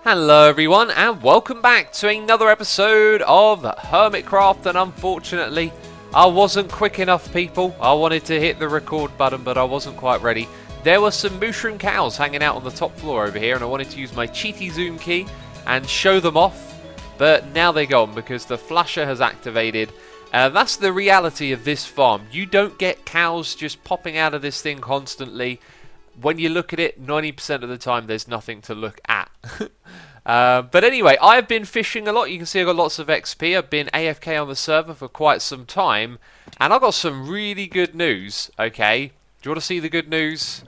Hello everyone and welcome back to another episode of Hermitcraft, and unfortunately I wasn't quick enough, people. I wanted to hit the record button but I wasn't quite ready. There were some mushroom cows hanging out on the top floor over here and I wanted to use my cheaty zoom key and show them off, but now they're gone because the flusher has activated. That's the reality of this farm. You don't get cows just popping out of this thing constantly. When you look at it, 90% of the time there's nothing to look at. But anyway, I've been fishing a lot. You can see I've got lots of XP. I've been AFK on the server for quite some time. And I've got some really good news, okay? Do you want to see the good news?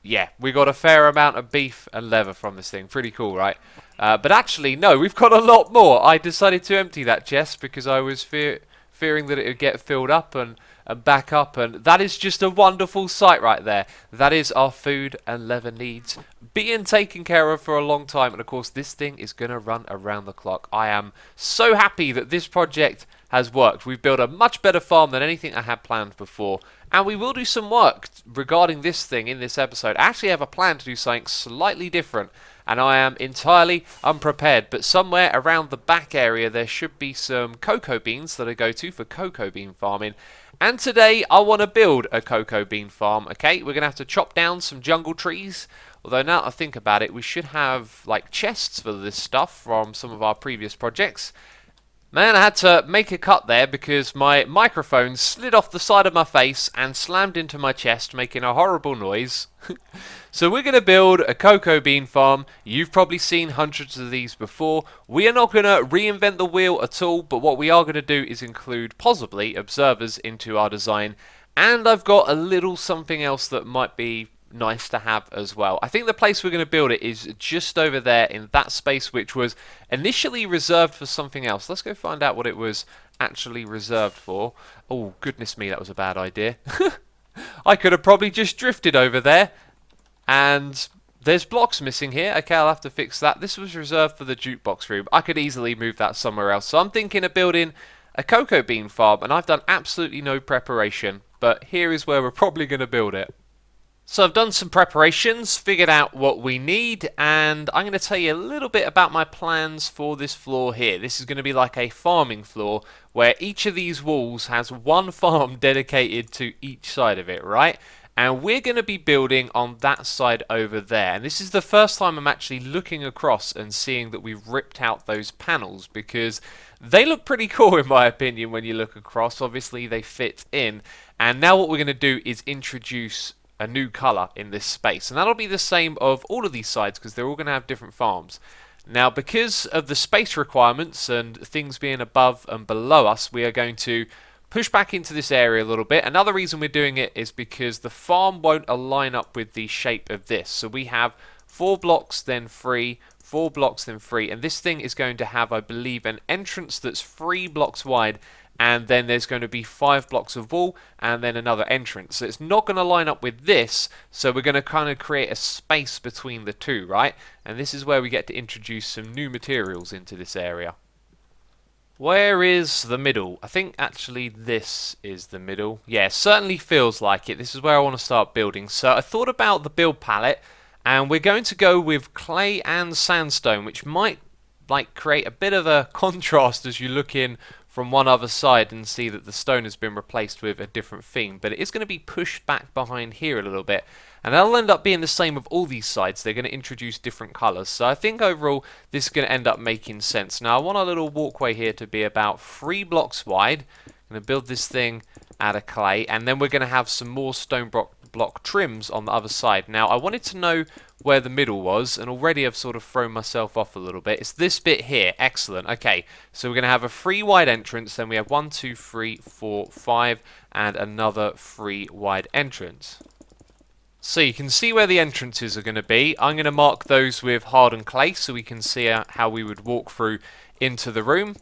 Yeah, we got a fair amount of beef and leather from this thing. Pretty cool, right? But actually, no, we've got a lot more. I decided to empty that chest because I was fearing that it would get filled up and back up, and that is just a wonderful sight right there. That is our food and leather needs being taken care of for a long time, and of course this thing is going to run around the clock. I am so happy that this project has worked. We've built a much better farm than anything I had planned before, and we will do some work regarding this thing in this episode. I actually have a plan to do something slightly different, and I am entirely unprepared, but somewhere around the back area there should be some cocoa beans that I go to for cocoa bean farming. And today I want to build a cocoa bean farm, okay? We're going to have to chop down some jungle trees. Although now that I think about it, we should have like chests for this stuff from some of our previous projects. Man, I had to make a cut there because my microphone slid off the side of my face and slammed into my chest, making a horrible noise. So we're going to build a cocoa bean farm. You've probably seen hundreds of these before. We are not going to reinvent the wheel at all, but what we are going to do is include possibly observers into our design. And I've got a little something else that might be nice to have as well. I think the place we're going to build it is just over there in that space, which was initially reserved for something else. Let's go find out what it was actually reserved for. Oh, goodness me, that was a bad idea. I could have probably just drifted over there. And there's blocks missing here. Okay, I'll have to fix that. This was reserved for the jukebox room. I could easily move that somewhere else. So I'm thinking of building a cocoa bean farm, and I've done absolutely no preparation. But here is where we're probably going to build it. So I've done some preparations, figured out what we need, and I'm going to tell you a little bit about my plans for this floor here. This is going to be like a farming floor, where each of these walls has one farm dedicated to each side of it, right? And we're going to be building on that side over there. And this is the first time I'm actually looking across and seeing that we've ripped out those panels, because they look pretty cool in my opinion when you look across. Obviously they fit in. And now what we're going to do is introduce a new colour in this space. And that'll be the same of all of these sides because they're all going to have different farms. Now, because of the space requirements and things being above and below us, we are going to push back into this area a little bit. Another reason we're doing it is because the farm won't align up with the shape of this. So we have 4 blocks, then 3, 4 blocks, then 3. And this thing is going to have, I believe, an entrance that's 3 blocks wide. And then there's going to be 5 blocks of wall and then another entrance. So it's not going to line up with this. So we're going to kind of create a space between the two, right? And this is where we get to introduce some new materials into this area. Where is the middle? I think actually this is the middle. Yeah, it certainly feels like it. This is where I want to start building. So I thought about the build palette, and we're going to go with clay and sandstone, which might like create a bit of a contrast as you look in from one other side and see that the stone has been replaced with a different theme. But it is going to be pushed back behind here a little bit. And that'll end up being the same with all these sides. They're going to introduce different colours. So I think overall this is going to end up making sense. Now I want a little walkway here to be about 3 blocks wide. I'm going to build this thing out of clay. And then we're going to have some more stone block trims on the other side. Now I wanted to know where the middle was, and already I've sort of thrown myself off a little bit. It's this bit here. Excellent. Okay, so we're going to have a 3 wide entrance, then we have 1, 2, 3, 4, 5, and another 3 wide entrance. So you can see where the entrances are going to be. I'm going to mark those with hardened clay so we can see how we would walk through into the room.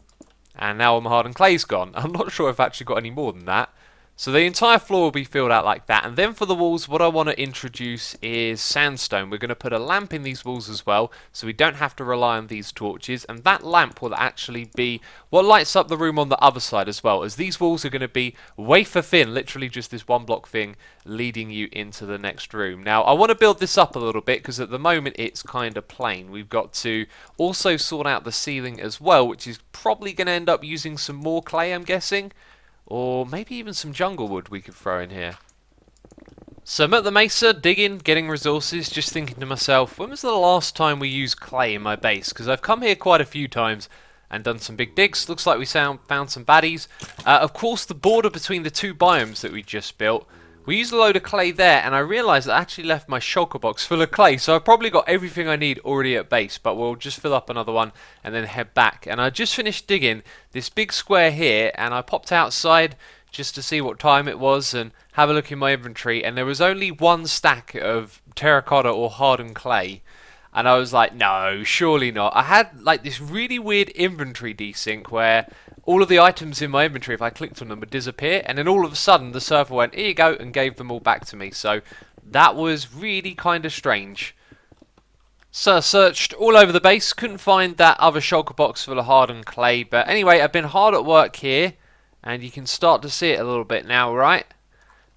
And now my hardened clay's gone. I'm not sure if I've actually got any more than that. So the entire floor will be filled out like that, and then for the walls what I want to introduce is sandstone. We're going to put a lamp in these walls as well, so we don't have to rely on these torches, and that lamp will actually be what lights up the room on the other side as well, as these walls are going to be wafer thin, literally just this one block thing leading you into the next room. Now I want to build this up a little bit because at the moment it's kind of plain. We've got to also sort out the ceiling as well, which is probably going to end up using some more clay, I'm guessing. Or maybe even some jungle wood we could throw in here. So I'm at the mesa, digging, getting resources, just thinking to myself, when was the last time we used clay in my base? Because I've come here quite a few times and done some big digs. Looks like we found some baddies. Of course, the border between the two biomes that we just built, we used a load of clay there, and I realised I actually left my shulker box full of clay, so I've probably got everything I need already at base, but we'll just fill up another one and then head back. And I just finished digging this big square here, and I popped outside just to see what time it was and have a look in my inventory, and there was only one stack of terracotta or hardened clay. And I was like, no, surely not. I had like this really weird inventory desync where all of the items in my inventory, if I clicked on them, would disappear. And then all of a sudden, the server went, here you go, and gave them all back to me. So that was really kind of strange. So I searched all over the base, couldn't find that other shulker box full of hardened clay. But anyway, I've been hard at work here, and you can start to see it a little bit now, right?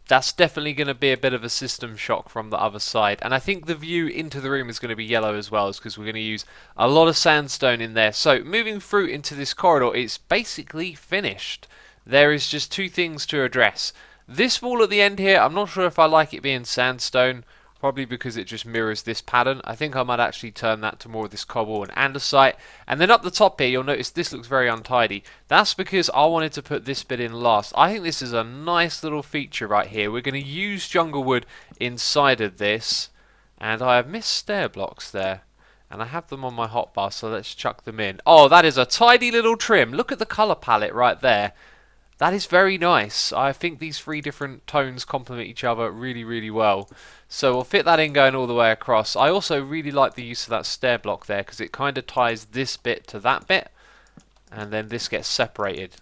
That's definitely going to be a bit of a system shock from the other side. And I think the view into the room is going to be yellow as well, because we're going to use a lot of sandstone in there. So moving through into this corridor, it's basically finished. There is just two things to address. This wall at the end here, I'm not sure if I like it being sandstone. Probably because it just mirrors this pattern. I think I might actually turn that to more of this cobble and andesite. And then up the top here, you'll notice this looks very untidy. That's because I wanted to put this bit in last. I think this is a nice little feature right here. We're going to use jungle wood inside of this. And I have missed stair blocks there. And I have them on my hotbar, so let's chuck them in. Oh, that is a tidy little trim. Look at the colour palette right there. That is very nice. I think these three different tones complement each other really, really well. So we'll fit that in going all the way across. I also really like the use of that stair block there because it kind of ties this bit to that bit. And then this gets separated.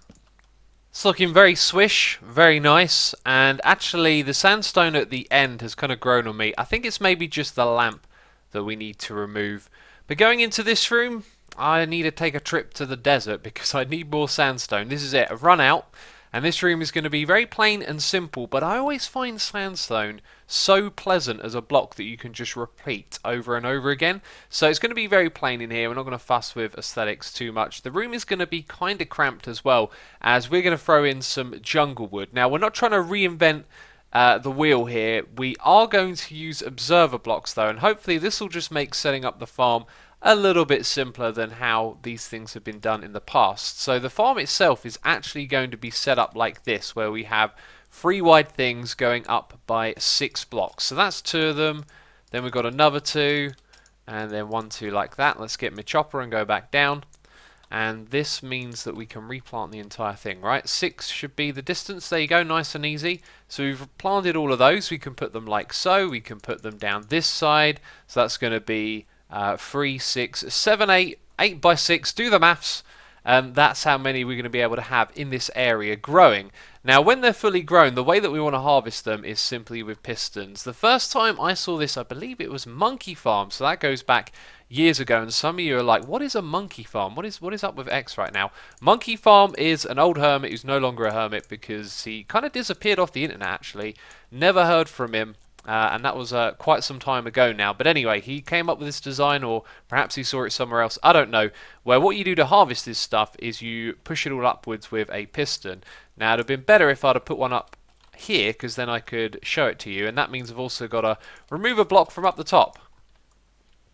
It's looking very swish, very nice. And actually the sandstone at the end has kind of grown on me. I think it's maybe just the lamp that we need to remove. But going into this room, I need to take a trip to the desert because I need more sandstone. This is it, I've run out. And this room is going to be very plain and simple, but I always find sandstone so pleasant as a block that you can just repeat over and over again. So it's going to be very plain in here. We're not going to fuss with aesthetics too much. The room is going to be kind of cramped as well, as we're going to throw in some jungle wood. Now, we're not trying to reinvent the wheel here. We are going to use observer blocks though, and hopefully this will just make setting up the farm a little bit simpler than how these things have been done in the past. So the farm itself is actually going to be set up like this, where we have 3 wide things going up by 6 blocks. So that's 2 of them, then we've got another 2, and then 1, 2 like that. Let's get my chopper and go back down. And this means that we can replant the entire thing, right? 6 should be the distance. There you go, nice and easy. So we've planted all of those. We can put them like so. We can put them down this side. So that's going to be 3, 6, 7, 8, 8 by 6, do the maths, and that's how many we're going to be able to have in this area growing. Now when they're fully grown, the way that we want to harvest them is simply with pistons. The first time I saw this, I believe it was Monkey Farm, so that goes back years ago, and some of you are like, what is a monkey farm? What is up with X right now? Monkey Farm is an old hermit who's no longer a hermit because he kind of disappeared off the internet actually. Never heard from him. And that was quite some time ago now. But anyway, he came up with this design, or perhaps he saw it somewhere else, I don't know, where what you do to harvest this stuff is you push it all upwards with a piston. Now it would have been better if I'd have put one up here, because then I could show it to you, and that means I've also got to remove a block from up the top.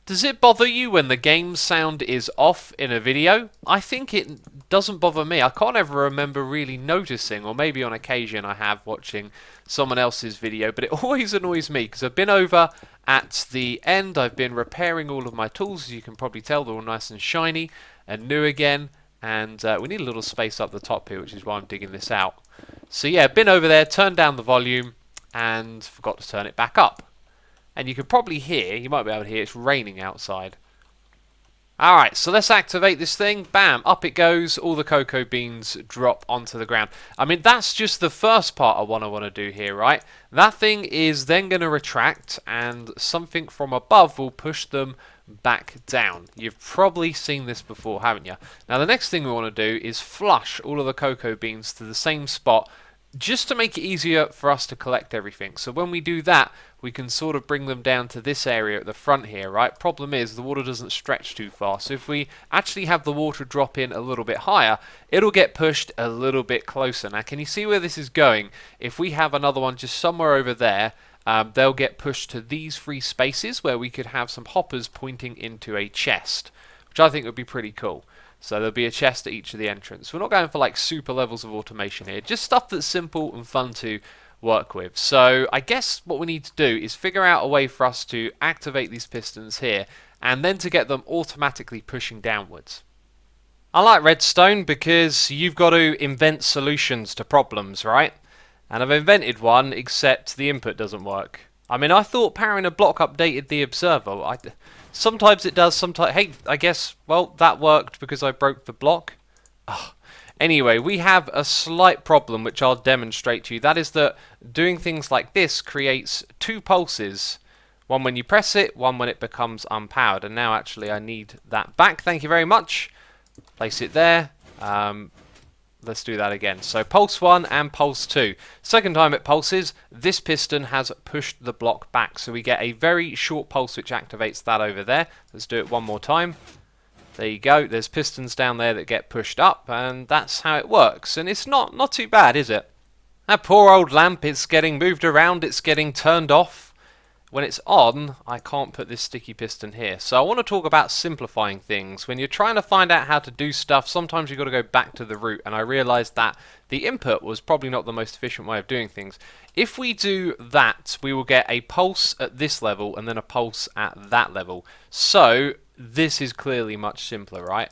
Does it bother you when the game sound is off in a video? I think it doesn't bother me. I can't ever remember really noticing, or maybe on occasion I have watching someone else's video, but it always annoys me because I've been over at the end, I've been repairing all of my tools, as you can probably tell they're all nice and shiny and new again, and we need a little space up the top here, which is why I'm digging this out. So yeah, been over there, turned down the volume and forgot to turn it back up. And you can probably hear, you might be able to hear, it's raining outside. Alright, so let's activate this thing. Bam, up it goes. All the cocoa beans drop onto the ground. I mean, that's just the first part of what I want to do here, right? That thing is then going to retract, and something from above will push them back down. You've probably seen this before, haven't you? Now, the next thing we want to do is flush all of the cocoa beans to the same spot, just to make it easier for us to collect everything. So when we do that, we can sort of bring them down to this area at the front here, right? Problem is, the water doesn't stretch too far. So if we actually have the water drop in a little bit higher, it'll get pushed a little bit closer. Now, can you see where this is going? If we have another one just somewhere over there, they'll get pushed to these free spaces where we could have some hoppers pointing into a chest, which I think would be pretty cool. So there'll be a chest at each of the entrance. We're not going for like super levels of automation here, just stuff that's simple and fun to work with. So I guess what we need to do is figure out a way for us to activate these pistons here and then to get them automatically pushing downwards. I like redstone because you've got to invent solutions to problems, right? And I've invented one, except the input doesn't work. I mean, I thought powering a block updated the observer. Sometimes it does, sometimes... Hey, I guess, well, that worked because I broke the block. Oh. Anyway, we have a slight problem which I'll demonstrate to you. That is that doing things like this creates two pulses. One when you press it, one when it becomes unpowered. And now, actually, I need that back. Thank you very much. Place it there. Let's do that again. So pulse 1 and pulse 2. Second time it pulses, this piston has pushed the block back. So we get a very short pulse which activates that over there. Let's do it one more time. There you go. There's pistons down there that get pushed up, and that's how it works. And it's not too bad, is it? That poor old lamp, it's getting moved around, it's getting turned off. When it's on, I can't put this sticky piston here. So I want to talk about simplifying things. When you're trying to find out how to do stuff, sometimes you've got to go back to the root. And I realized that the input was probably not the most efficient way of doing things. If we do that, we will get a pulse at this level and then a pulse at that level. So this is clearly much simpler, right?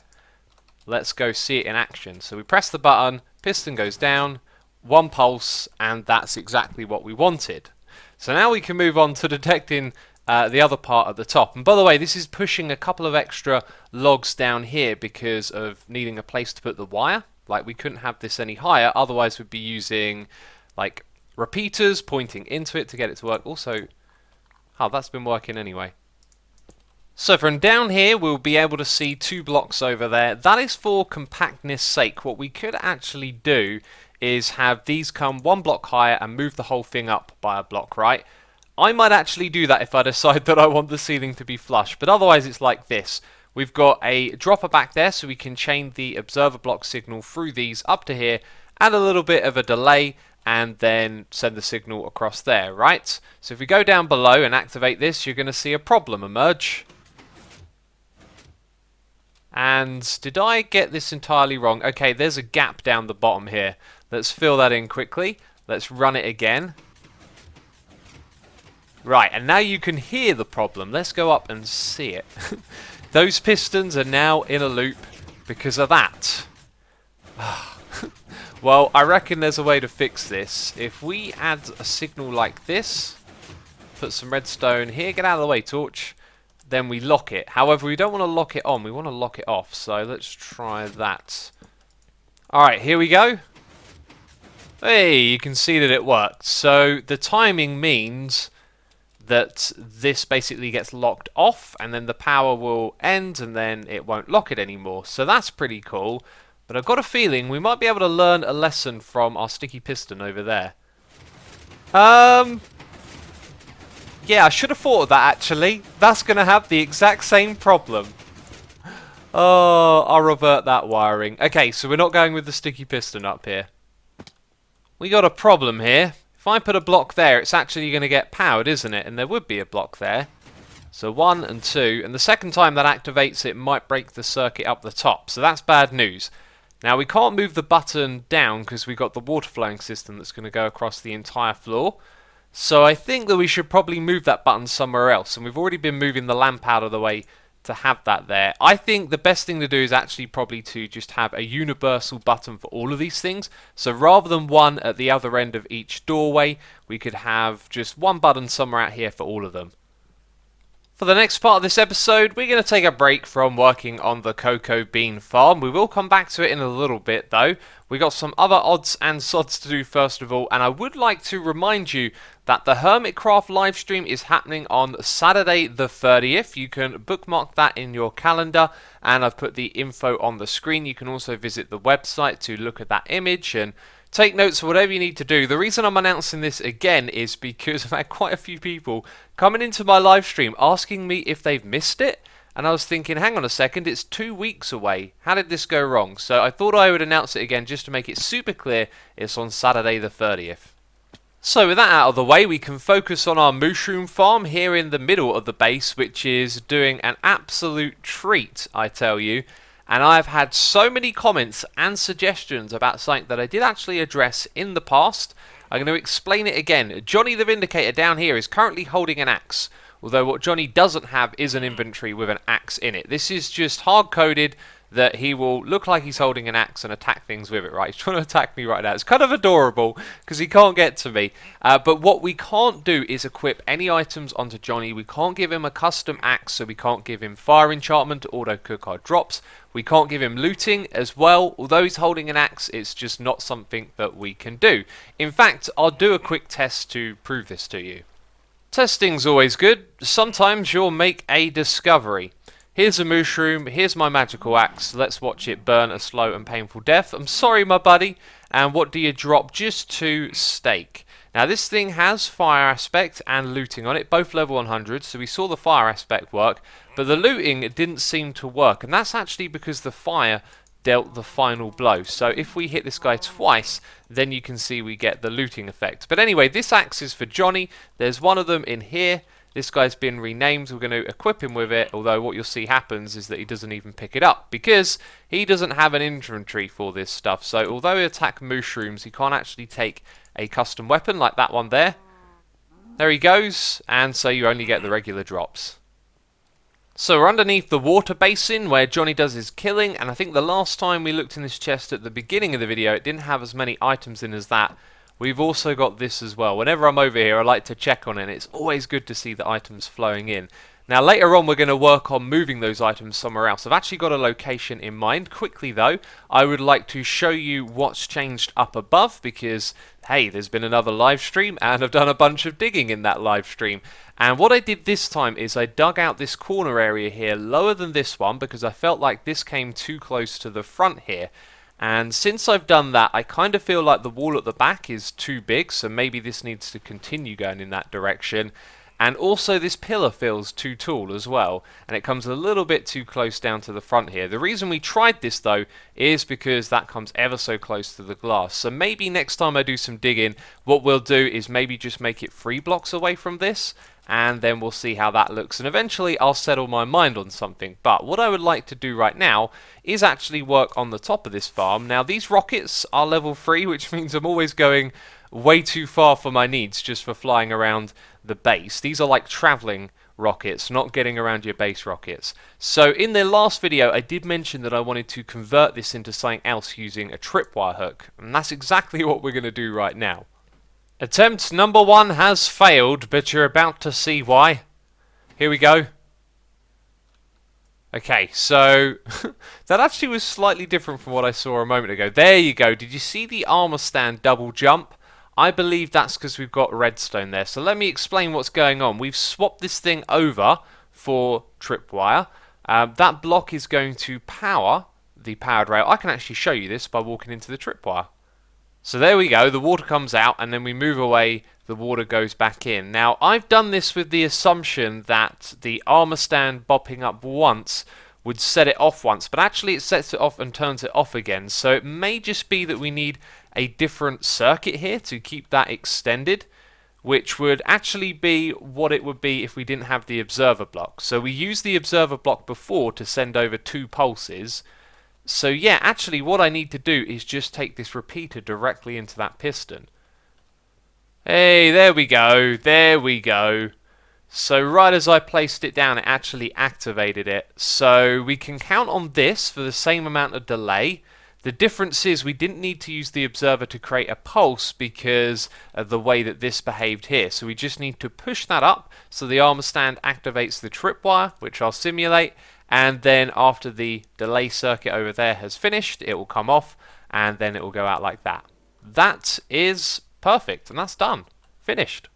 Let's go see it in action. So we press the button, piston goes down, one pulse, and that's exactly what we wanted. So now we can move on to detecting the other part at the top. And by the way, this is pushing a couple of extra logs down here because of needing a place to put the wire. Like, we couldn't have this any higher, otherwise we'd be using like repeaters pointing into it to get it to work. Also, oh, that's been working anyway. So from down here, we'll be able to see 2 blocks over there. That is for compactness sake. What we could actually do is have these come 1 block higher and move the whole thing up by a block, right? I might actually do that if I decide that I want the ceiling to be flush, but otherwise it's like this. We've got a dropper back there, so we can chain the observer block signal through these up to here, add a little bit of a delay, and then send the signal across there, right? So if we go down below and activate this, you're going to see a problem emerge. And did I get this entirely wrong? Okay, there's a gap down the bottom here. Let's fill that in quickly. Let's run it again. Right, and now you can hear the problem. Let's go up and see it. Those pistons are now in a loop because of that. Well, I reckon there's a way to fix this. If we add a signal like this, put some redstone here, get out of the way, torch, then we lock it. However, we don't want to lock it on, we want to lock it off. So let's try that. Alright, here we go. Hey, you can see that it worked. So the timing means that this basically gets locked off, and then the power will end, and then it won't lock it anymore. So that's pretty cool. But I've got a feeling we might be able to learn a lesson from our sticky piston over there. Yeah, I should have thought of that, actually. That's going to have the exact same problem. Oh, I'll revert that wiring. Okay, so we're not going with the sticky piston up here. We got a problem here. If I put a block there, it's actually going to get powered, isn't it? And there would be a block there. So 1 and 2. And the second time that activates it might break the circuit up the top. So that's bad news. Now, we can't move the button down because we've got the water flowing system that's going to go across the entire floor. So I think that we should probably move that button somewhere else. And we've already been moving the lamp out of the way to have that there. I think the best thing to do is actually probably to just have a universal button for all of these things. So rather than one at the other end of each doorway, we could have just one button somewhere out here for all of them. For the next part of this episode, we're going to take a break from working on the cocoa bean farm. We will come back to it in a little bit though. We got some other odds and sods to do first of all, and I would like to remind you that the Hermitcraft livestream is happening on Saturday the 30th. You can bookmark that in your calendar, and I've put the info on the screen. You can also visit the website to look at that image and take notes of whatever you need to do. The reason I'm announcing this again is because I've had quite a few people coming into my live stream asking me if they've missed it. And I was thinking, hang on a second, it's 2 weeks away. How did this go wrong? So I thought I would announce it again just to make it super clear. It's on Saturday the 30th. So with that out of the way, we can focus on our mushroom farm here in the middle of the base, which is doing an absolute treat, I tell you. And I've had so many comments and suggestions about something that I did actually address in the past. I'm going to explain it again. Johnny the Vindicator down here is currently holding an axe, although what Johnny doesn't have is an inventory with an axe in it. This is just hard-coded that he will look like he's holding an axe and attack things with it, right? He's trying to attack me right now. It's kind of adorable because he can't get to me. But what we can't do is equip any items onto Johnny. We can't give him a custom axe, so we can't give him fire enchantment to auto-cook our drops. We can't give him looting as well. Although he's holding an axe, it's just not something that we can do. In fact, I'll do a quick test to prove this to you. Testing's always good. Sometimes you'll make a discovery. Here's a mushroom, here's my magical axe, let's watch it burn a slow and painful death. I'm sorry, my buddy. And what do you drop? Just 2 steak. Now this thing has fire aspect and looting on it, both level 100, so we saw the fire aspect work, but the looting didn't seem to work, and that's actually because the fire dealt the final blow. So if we hit this guy twice, then you can see we get the looting effect. But anyway, this axe is for Johnny. There's one of them in here. This guy's been renamed. We're going to equip him with it, although what you'll see happens is that he doesn't even pick it up because he doesn't have an inventory for this stuff. So although he attack mushrooms, he can't actually take a custom weapon like that one there. There he goes, and so you only get the regular drops. So we're underneath the water basin where Johnny does his killing, and I think the last time we looked in this chest at the beginning of the video, it didn't have as many items in as that. We've also got this as well. Whenever I'm over here, I like to check on it, and it's always good to see the items flowing in. Now later on we're going to work on moving those items somewhere else. I've actually got a location in mind. Quickly though, I would like to show you what's changed up above because, hey, there's been another live stream and I've done a bunch of digging in that live stream. And what I did this time is I dug out this corner area here lower than this one because I felt like this came too close to the front here. And since I've done that, I kind of feel like the wall at the back is too big, so maybe this needs to continue going in that direction. And also this pillar feels too tall as well, and it comes a little bit too close down to the front here. The reason we tried this though is because that comes ever so close to the glass. So maybe next time I do some digging, what we'll do is maybe just make it 3 blocks away from this, and then we'll see how that looks, and eventually I'll settle my mind on something. But what I would like to do right now is actually work on the top of this farm. Now these rockets are level 3, which means I'm always going way too far for my needs just for flying around the base. These are like traveling rockets, not getting around your base rockets. So in the last video I did mention that I wanted to convert this into something else using a tripwire hook, and that's exactly what we're going to do right now. Attempt number 1 has failed, but you're about to see why. Here we go. Okay, so that actually was slightly different from what I saw a moment ago. There you go. Did you see the armor stand double jump? I believe that's because we've got redstone there. So let me explain what's going on. We've swapped this thing over for tripwire. That block is going to power the powered rail. I can actually show you this by walking into the tripwire. So there we go, the water comes out and then we move away, the water goes back in. Now I've done this with the assumption that the armor stand bopping up once would set it off once, but actually it sets it off and turns it off again. So it may just be that we need a different circuit here to keep that extended, which would actually be what it would be if we didn't have the observer block. So we used the observer block before to send over 2 pulses. So yeah, actually what I need to do is just take this repeater directly into that piston. Hey, there we go, there we go. So right as I placed it down, it actually activated it. So we can count on this for the same amount of delay. The difference is we didn't need to use the observer to create a pulse because of the way that this behaved here. So we just need to push that up so the armor stand activates the tripwire, which I'll simulate, and then after the delay circuit over there has finished, it will come off and then it will go out like that. That is perfect, and that's done. Finished.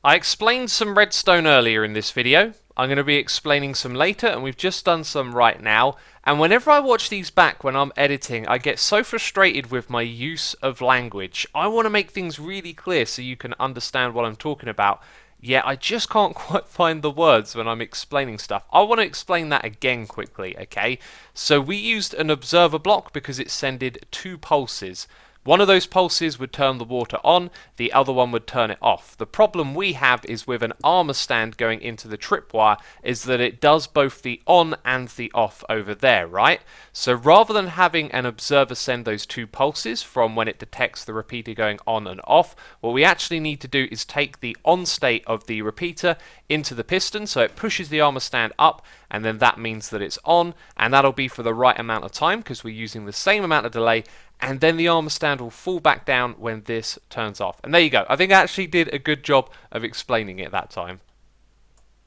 I explained some redstone earlier in this video. I'm going to be explaining some later, and we've just done some right now. And whenever I watch these back when I'm editing, I get so frustrated with my use of language. I want to make things really clear so you can understand what I'm talking about. Yet I just can't quite find the words when I'm explaining stuff. I want to explain that again quickly, okay? So we used an observer block because it sended 2 pulses. One of those pulses would turn the water on, the other one would turn it off. The problem we have is with an armor stand going into the tripwire is that it does both the on and the off over there, right? So rather than having an observer send those 2 pulses from when it detects the repeater going on and off, what we actually need to do is take the on state of the repeater into the piston, so it pushes the armor stand up, and then that means that it's on, and that'll be for the right amount of time because we're using the same amount of delay, and then the armor stand will fall back down when this turns off. And there you go. I think I actually did a good job of explaining it that time.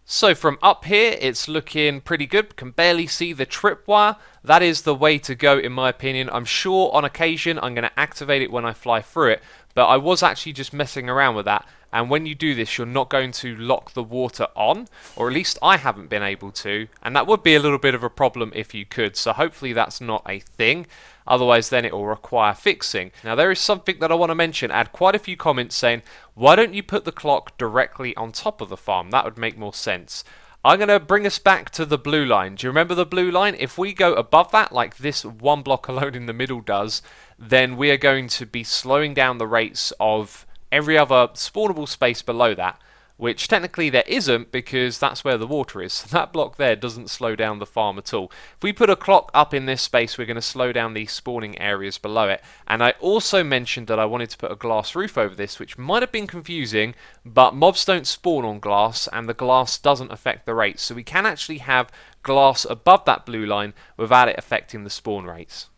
So from up here, it's looking pretty good. Can barely see the tripwire. That is the way to go in my opinion. I'm sure on occasion I'm going to activate it when I fly through it, but I was actually just messing around with that. And when you do this, you're not going to lock the water on, or at least I haven't been able to, and that would be a little bit of a problem if you could, so hopefully that's not a thing. Otherwise then it will require fixing. Now there is something that I want to mention. I had quite a few comments saying, why don't you put the clock directly on top of the farm? That would make more sense. I'm going to bring us back to the blue line. Do you remember the blue line? If we go above that, like this one block alone in the middle does, then we are going to be slowing down the rates of every other spawnable space below that, which technically there isn't because that's where the water is. So that block there doesn't slow down the farm at all. If we put a clock up in this space, we're going to slow down the spawning areas below it. And I also mentioned that I wanted to put a glass roof over this, which might have been confusing, but mobs don't spawn on glass and the glass doesn't affect the rates. So we can actually have glass above that blue line without it affecting the spawn rates.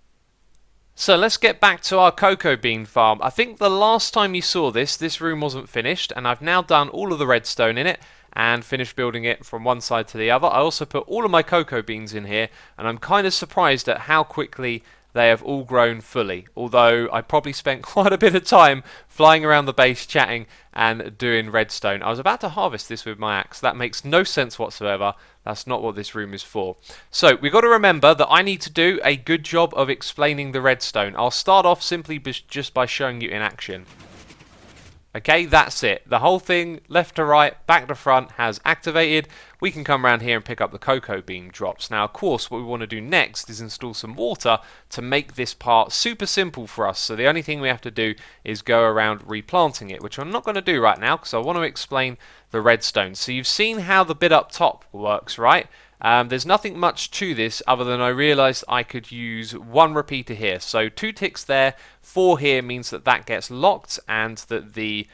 So let's get back to our cocoa bean farm. I think the last time you saw this room wasn't finished, and I've now done all of the redstone in it and finished building it from one side to the other. I also put all of my cocoa beans in here, and I'm kind of surprised at how quickly they have all grown fully, although I probably spent quite a bit of time flying around the base chatting and doing redstone. I was about to harvest this with my axe. That makes no sense whatsoever. That's not what this room is for. So we've got to remember that I need to do a good job of explaining the redstone. I'll start off simply just by showing you in action. Okay, that's it. The whole thing, left to right, back to front, has activated. We can come around here and pick up the cocoa bean drops. Now, of course, what we want to do next is install some water to make this part super simple for us. So the only thing we have to do is go around replanting it, which I'm not going to do right now because I want to explain the redstone. So you've seen how the bit up top works, right? There's nothing much to this other than I realised I could use 1 repeater here. So 2 ticks there, 4 here means that that gets locked and that the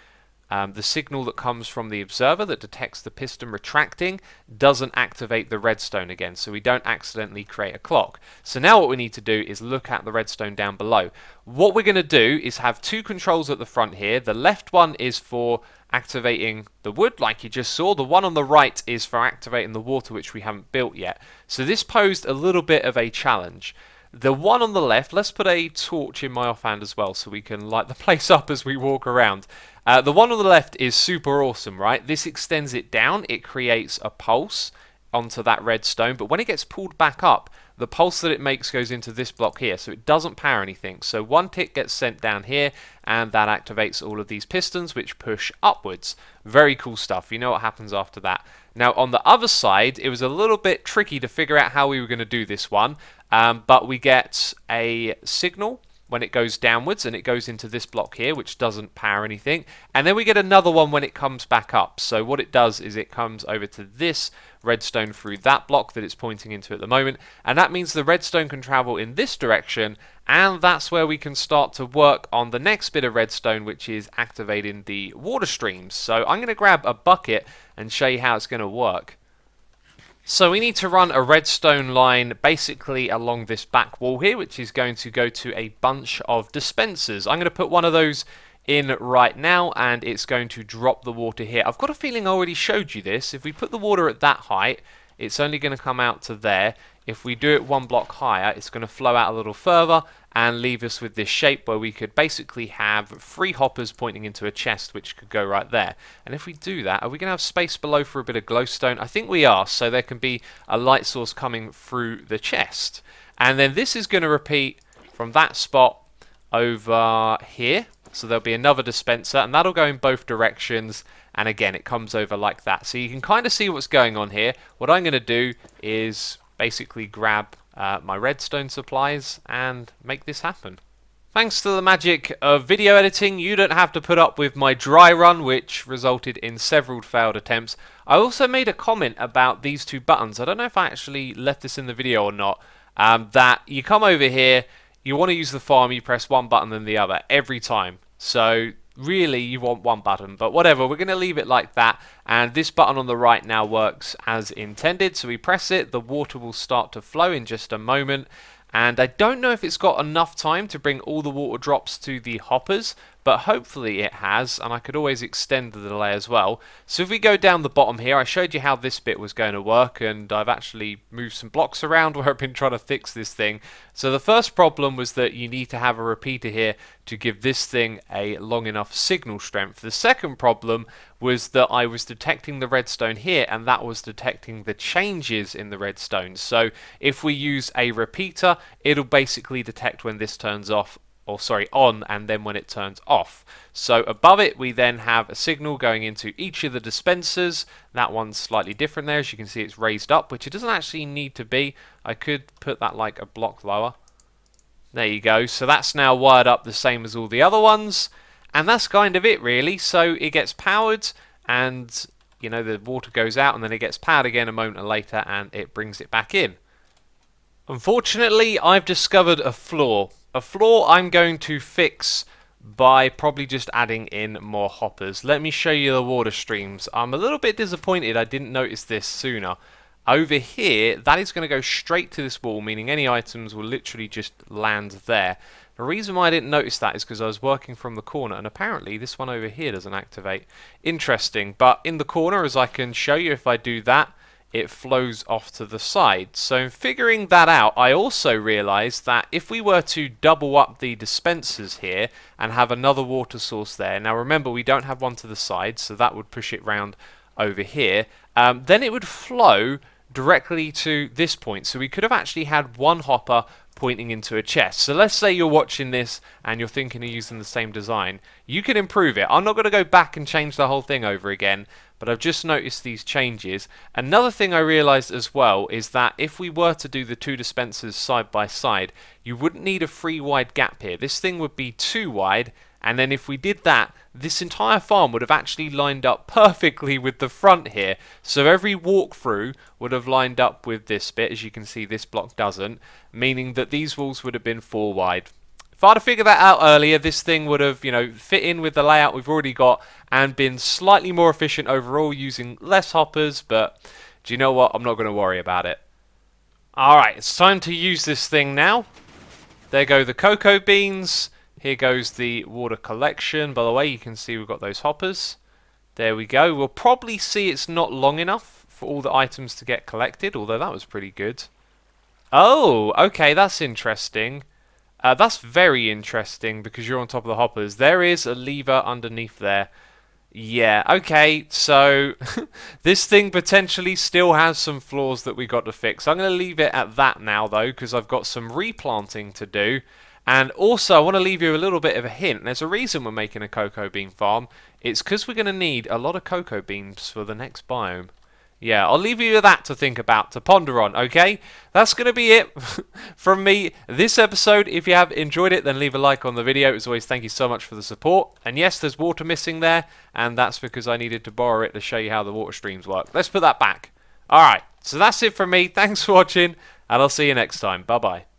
signal that comes from the observer that detects the piston retracting doesn't activate the redstone again, so we don't accidentally create a clock. So now what we need to do is look at the redstone down below. What we're going to do is have 2 controls at the front here. The left one is for activating the wood, like you just saw. The one on the right is for activating the water, which we haven't built yet. So this posed a little bit of a challenge. The one on the left, let's put a torch in my offhand as well so we can light the place up as we walk around. The one on the left is super awesome, right? This extends it down, it creates a pulse onto that redstone, but when it gets pulled back up, the pulse that it makes goes into this block here, so it doesn't power anything. So 1 tick gets sent down here, and that activates all of these pistons, which push upwards. Very cool stuff. You know what happens after that. Now, on the other side, it was a little bit tricky to figure out how we were going to do this one, but we get a signal when it goes downwards, and it goes into this block here, which doesn't power anything. And then we get another one when it comes back up. So what it does is it comes over to this redstone through that block that it's pointing into at the moment, and that means the redstone can travel in this direction, and that's where we can start to work on the next bit of redstone, which is activating the water streams. So I'm going to grab a bucket and show you how it's going to work. So we need to run a redstone line basically along this back wall here, which is going to go to a bunch of dispensers. I'm going to put one of those in right now, and it's going to drop the water here. I've got a feeling I already showed you this. If we put the water at that height, it's only going to come out to there. If we do it one block higher, it's going to flow out a little further and leave us with this shape where we could basically have 3 hoppers pointing into a chest, which could go right there. And if we do that, are we going to have space below for a bit of glowstone? I think we are, so there can be a light source coming through the chest. And then this is going to repeat from that spot over here. So there'll be another dispenser, and that'll go in both directions. And again, it comes over like that. So you can kind of see what's going on here. What I'm going to do is basically grab my redstone supplies and make this happen. Thanks to the magic of video editing, you don't have to put up with my dry run, which resulted in several failed attempts. I also made a comment about these 2 buttons. I don't know if I actually left this in the video or not. That you come over here, you want to use the farm, you press one button then the other every time. So really you want one button, but whatever, we're going to leave it like that. And this button on the right now works as intended, so we press it, the water will start to flow in just a moment. And I don't know if it's got enough time to bring all the water drops to the hoppers, but hopefully it has, and I could always extend the delay as well. So if we go down the bottom here, I showed you how this bit was going to work, and I've actually moved some blocks around where I've been trying to fix this thing. So the first problem was that you need to have a repeater here to give this thing a long enough signal strength. The second problem was that I was detecting the redstone here, and that was detecting the changes in the redstone. So if we use a repeater, it'll basically detect when this turns off, or sorry, on, and then when it turns off. So above it we then have a signal going into each of the dispensers. That one's slightly different there, as you can see it's raised up, which it doesn't actually need to be. I could put that like a block lower. There you go, so that's now wired up the same as all the other ones, and that's kind of it really. So it gets powered, and you know, the water goes out, and then it gets powered again a moment later, and it brings it back in. Unfortunately, I've discovered a flaw. A flaw I'm going to fix by probably just adding in more hoppers. Let me show you the water streams. I'm a little bit disappointed I didn't notice this sooner. Over here, that is going to go straight to this wall, meaning any items will literally just land there. The reason why I didn't notice that is because I was working from the corner, and apparently this one over here doesn't activate. Interesting, but in the corner, as I can show you if I do that, it flows off to the side. So in figuring that out, I also realized that if we were to double up the dispensers here and have another water source there, now remember we don't have one to the side, so that would push it round over here, then it would flow directly to this point. So we could have actually had one hopper pointing into a chest. So let's say you're watching this and you're thinking of using the same design. You can improve it. I'm not going to go back and change the whole thing over again, but I've just noticed these changes. Another thing I realized as well is that if we were to do the 2 dispensers side by side, you wouldn't need a 3 wide gap here. This thing would be 2 wide, and then if we did that, this entire farm would have actually lined up perfectly with the front here. So every walkthrough would have lined up with this bit. As you can see, this block doesn't, meaning that these walls would have been 4 wide. If I'd have figured that out earlier, this thing would have, fit in with the layout we've already got and been slightly more efficient overall using less hoppers, but do you know what? I'm not going to worry about it. Alright, it's time to use this thing now. There go the cocoa beans. Here goes the water collection. By the way, you can see we've got those hoppers. There we go. We'll probably see it's not long enough for all the items to get collected, although that was pretty good. Oh, okay, that's interesting. That's very interesting because you're on top of the hoppers. There is a lever underneath there. Yeah, okay, so this thing potentially still has some flaws that we got to fix. I'm going to leave it at that now, though, because I've got some replanting to do. And also, I want to leave you a little bit of a hint. There's a reason we're making a cocoa bean farm. It's because we're going to need a lot of cocoa beans for the next biome. Yeah, I'll leave you with that to think about, to ponder on, okay? That's going to be it from me this episode. If you have enjoyed it, then leave a like on the video. As always, thank you so much for the support. And yes, there's water missing there, and that's because I needed to borrow it to show you how the water streams work. Let's put that back. Alright, so that's it from me. Thanks for watching, and I'll see you next time. Bye-bye.